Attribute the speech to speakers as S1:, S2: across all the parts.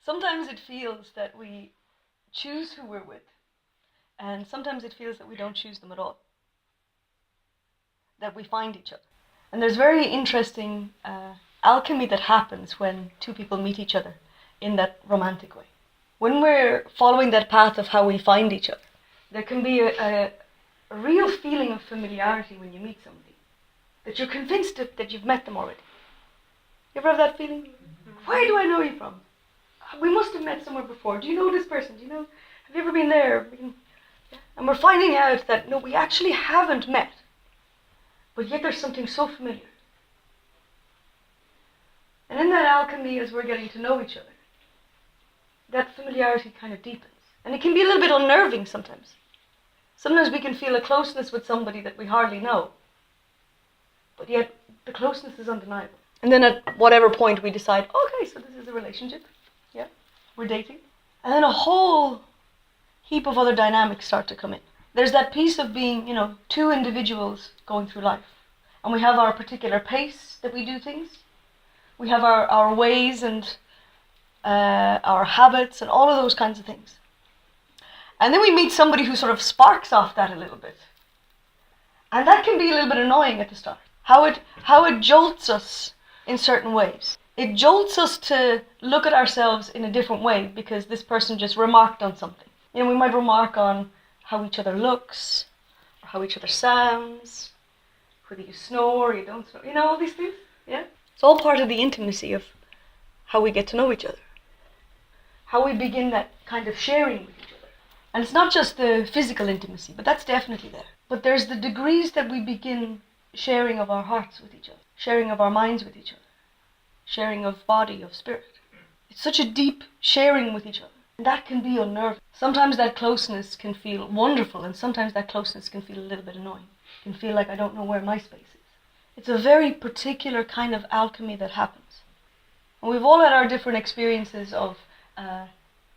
S1: Sometimes it feels that we choose who we're with, and sometimes it feels that we don't choose them at all, that we find each other. And there's very interesting alchemy that happens when two people meet each other in that romantic way. When we're following that path of how we find each other, there can be a real feeling of familiarity when you meet somebody, that you're convinced that you've met them already. You ever have that feeling? Mm-hmm. Where do I know you from? We must have met somewhere before. Do you know this person? Do you know? Have you ever been there? And we're finding out that no, we actually haven't met, but yet there's something so familiar. And in that alchemy, as we're getting to know each other, that familiarity kind of deepens. And it can be a little bit unnerving sometimes. Sometimes we can feel a closeness with somebody that we hardly know, but yet the closeness is undeniable. And then at whatever point we decide, okay, so this is a relationship. Yeah, we're dating. And then a whole heap of other dynamics start to come in. There's that piece of being, two individuals going through life. And we have our particular pace that we do things. We have our ways and our habits and all of those kinds of things. And then we meet somebody who sort of sparks off that a little bit. And that can be a little bit annoying at the start. How it jolts us in certain ways. It jolts us to look at ourselves in a different way because this person just remarked on something. We might remark on how each other looks, or how each other sounds, whether you snore or you don't snore, all these things, yeah? It's all part of the intimacy of how we get to know each other. How we begin that kind of sharing with each other. And it's not just the physical intimacy, but that's definitely there. But there's the degrees that we begin sharing of our hearts with each other, sharing of our minds with each other, sharing of body, of spirit. It's such a deep sharing with each other. And that can be unnerving. Sometimes that closeness can feel wonderful, and sometimes that closeness can feel a little bit annoying. It can feel like I don't know where my space is. It's a very particular kind of alchemy that happens. And we've all had our different experiences of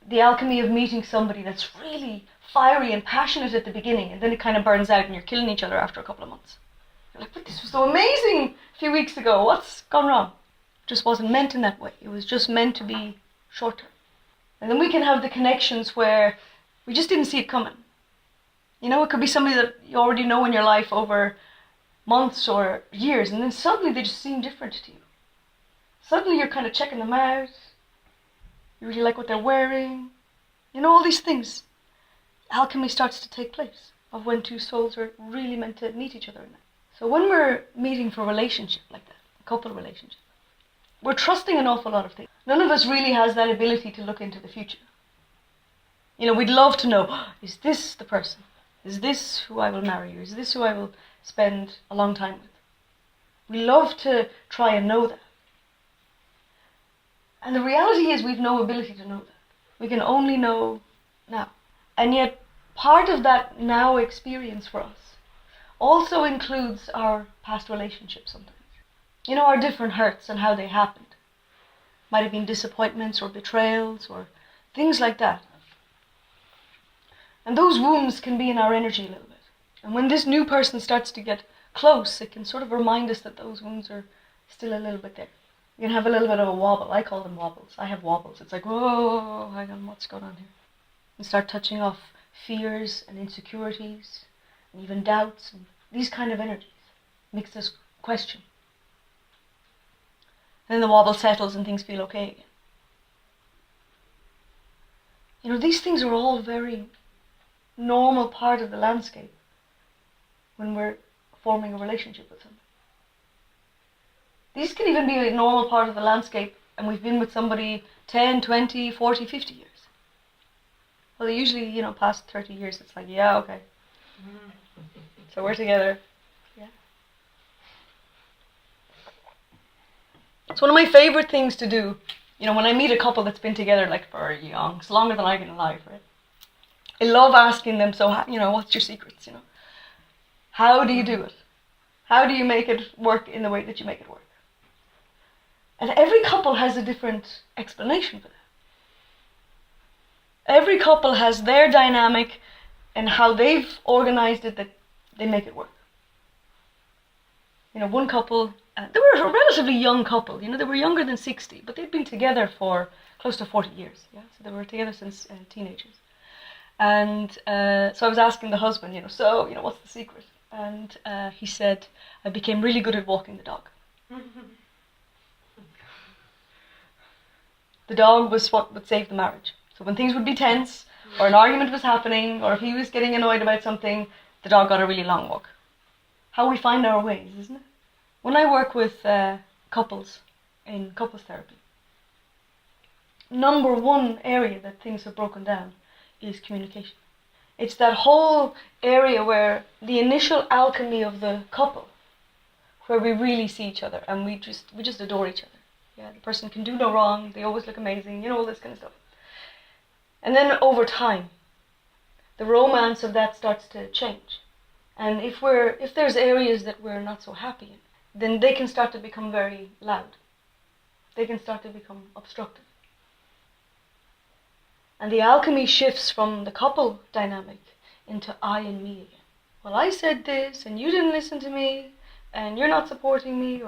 S1: the alchemy of meeting somebody that's really fiery and passionate at the beginning, and then it kind of burns out and you're killing each other after a couple of months. You're like, but this was so amazing a few weeks ago. What's gone wrong? It just wasn't meant in that way. It was just meant to be short term. And then we can have the connections where we just didn't see it coming. It could be somebody that you already know in your life over months or years, and then suddenly they just seem different to you. Suddenly you're kind of checking them out. You really like what they're wearing. All these things. Alchemy starts to take place of when two souls are really meant to meet each other in that. So when we're meeting for a relationship like that, a couple relationship, we're trusting an awful lot of things. None of us really has that ability to look into the future. We'd love to know, is this the person? Is this who I will marry? Or is this who I will spend a long time with? We love to try and know that. And the reality is we've no ability to know that. We can only know now. And yet part of that now experience for us also includes our past relationships sometimes. Our different hurts and how they happened. Might have been disappointments or betrayals or things like that. And those wounds can be in our energy a little bit. And when this new person starts to get close, it can sort of remind us that those wounds are still a little bit there. You can have a little bit of a wobble. I call them wobbles. I have wobbles. It's like, whoa, hang on, what's going on here? And start touching off fears and insecurities and even doubts. And these kind of energies makes us question. And then the wobble settles and things feel okay again. These things are all very normal part of the landscape when we're forming a relationship with somebody. These can even be a normal part of the landscape and we've been with somebody 10, 20, 40, 50 years. Well, usually, past 30 years, it's like, yeah, okay. So we're together. Yeah. It's one of my favorite things to do, when I meet a couple that's been together like for young, it's longer than I've been alive, right? I love asking them, so, what's your secrets, How do you do it? How do you make it work in the way that you make it work? And every couple has a different explanation for that. Every couple has their dynamic and how they've organized it that they make it work. One couple They were a relatively young couple. They were younger than 60, but they'd been together for close to 40 years. Yeah, so they were together since teenagers. And so I was asking the husband, what's the secret? And he said, I became really good at walking the dog. The dog was what would save the marriage. So when things would be tense, or an argument was happening, or if he was getting annoyed about something, the dog got a really long walk. How we find our ways, isn't it? When I work with couples in couples therapy, number one area that things have broken down is communication. It's that whole area where the initial alchemy of the couple, where we really see each other and we just adore each other. Yeah, the person can do no wrong, they always look amazing, all this kind of stuff. And then over time, the romance of that starts to change. And if there's areas that we're not so happy in, then they can start to become very loud. They can start to become obstructive. And the alchemy shifts from the couple dynamic into I and me again. Well, I said this, and you didn't listen to me, and you're not supporting me,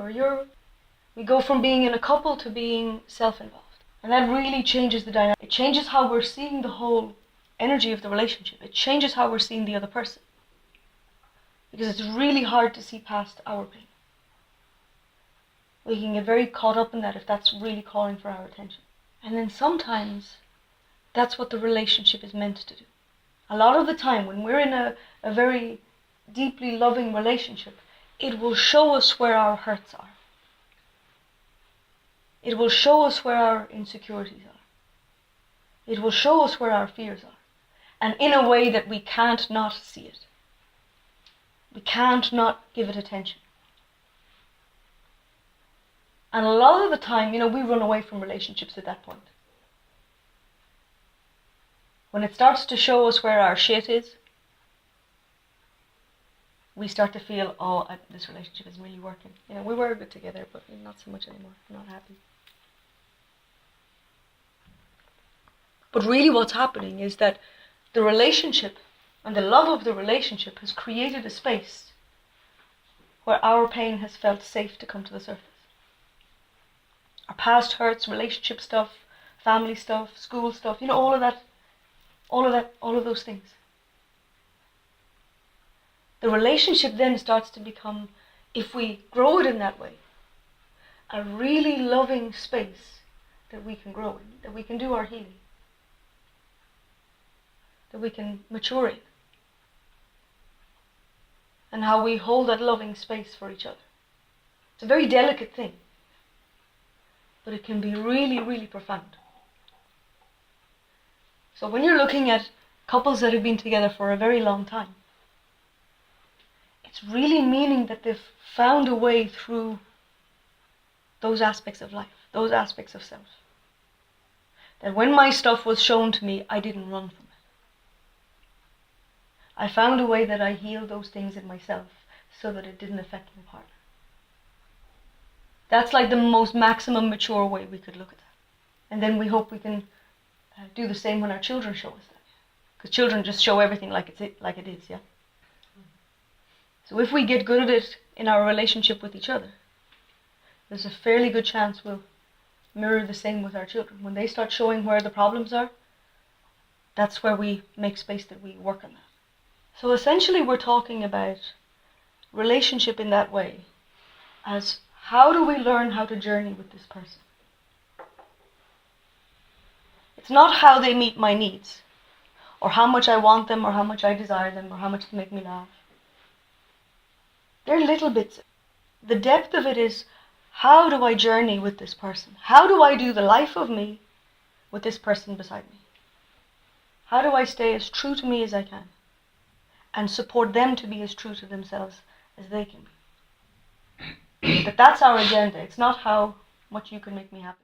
S1: we go from being in a couple to being self-involved. And that really changes the dynamic. It changes how we're seeing the whole energy of the relationship. It changes how we're seeing the other person. Because it's really hard to see past our pain. We can get very caught up in that if that's really calling for our attention. And then sometimes that's what the relationship is meant to do. A lot of the time when we're in a very deeply loving relationship, it will show us where our hurts are. It will show us where our insecurities are. It will show us where our fears are. And in a way that we can't not see it. We can't not give it attention. And a lot of the time, we run away from relationships at that point. When it starts to show us where our shit is, we start to feel, this relationship isn't really working. We were good together, but not so much anymore. I'm not happy. But really what's happening is that the relationship and the love of the relationship has created a space where our pain has felt safe to come to the surface. Our past hurts, relationship stuff, family stuff, school stuff, all of those things. The relationship then starts to become, if we grow it in that way, a really loving space that we can grow in, that we can do our healing, that we can mature in, and how we hold that loving space for each other. It's a very delicate thing, but it can be really, really profound. So when you're looking at couples that have been together for a very long time, it's really meaning that they've found a way through those aspects of life, those aspects of self. That when my stuff was shown to me, I didn't run from it. I found a way that I healed those things in myself so that it didn't affect my partner. That's like the most maximum mature way we could look at that. And then we hope we can do the same when our children show us that. Because children just show everything like it is, yeah? So if we get good at it in our relationship with each other, there's a fairly good chance we'll mirror the same with our children. When they start showing where the problems are, that's where we make space that we work on that. So essentially we're talking about relationship in that way as how do we learn how to journey with this person? It's not how they meet my needs, or how much I want them, or how much I desire them, or how much they make me laugh. They're little bits. The depth of it is, how do I journey with this person? How do I do the life of me with this person beside me? How do I stay as true to me as I can? And support them to be as true to themselves as they can be. But that's our agenda. It's not how much you can make me happy.